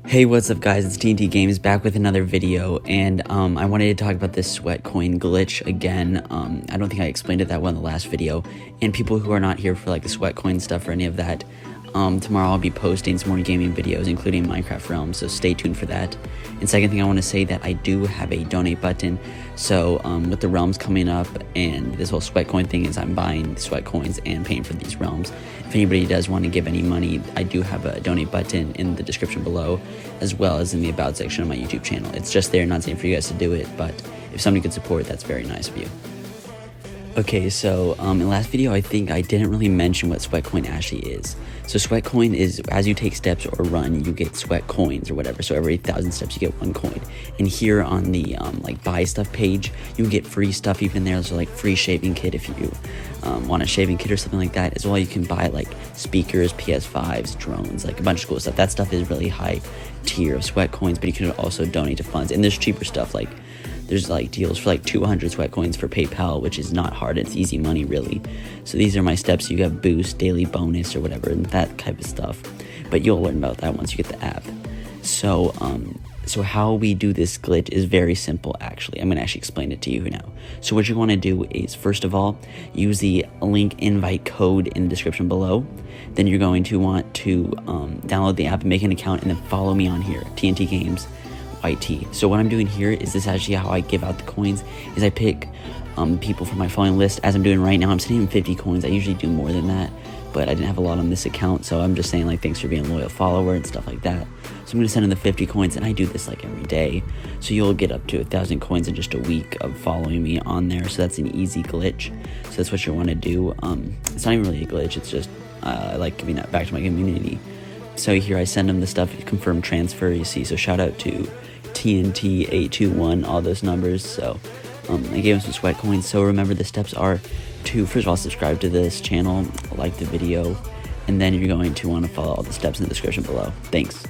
Hey, what's up guys, it's TNT Games back with another video, and I wanted to talk about this Sweatcoin glitch again. I don't think I explained it that well in the last video, and people who are not here for like the Sweatcoin stuff or any of that, tomorrow I'll be posting some more gaming videos, including Minecraft Realms, so stay tuned for that. And second thing, I want to say that I do have a donate button, so with the Realms coming up and this whole Sweatcoin thing is I'm buying Sweatcoins and paying for these Realms. If anybody does want to give any money, I do have a donate button in the description below, as well as in the about section of my YouTube channel. It's just there, not saying for you guys to do it, but if somebody could support, that's very nice of you. Okay, so in the last video, I think I didn't really mention what Sweatcoin actually is. So Sweatcoin is, as you take steps or run, you get Sweatcoins or whatever. So every 1,000 steps, you get 1 coin. And here on the like buy stuff page, you get free stuff even there. So like free shaving kit if you want a shaving kit or something like that. As well, you can buy like speakers, PS5s, drones, like a bunch of cool stuff. That stuff is really high tier of Sweatcoins, but you can also donate to funds. And there's cheaper stuff like there's like deals for like 200 Sweatcoins for PayPal, which is not hard. It's easy money, really. So these are my steps. You have boost, daily bonus, or whatever, and that type of stuff. But you'll learn about that once you get the app. So, so how we do this glitch is very simple, actually. I'm going to actually explain it to you now. So what you want to do is, first of all, use the link invite code in the description below. Then you're going to want to download the app and make an account, and then follow me on here, TNT-GAMEZ-YT. So what I'm doing here is this actually how I give out the coins, is I pick people from my following list, as I'm doing right now. I'm sending 50 coins. I usually do more than that, but I didn't have a lot on this account, so I'm just saying like thanks for being a loyal follower and stuff like that. So I'm gonna send in the 50 coins, and I do this like every day, so you'll get up to 1,000 coins in just a week of following me on there. So that's an easy glitch. So that's what you want to do. It's not even really a glitch, it's just I like giving that back to my community. So here I send them the stuff, confirm transfer, you see. So shout out to TNT-821, all those numbers. So I gave them some Sweatcoins. So remember, the steps are to, first of all, subscribe to this channel, like the video, and then you're going to want to follow all the steps in the description below. Thanks.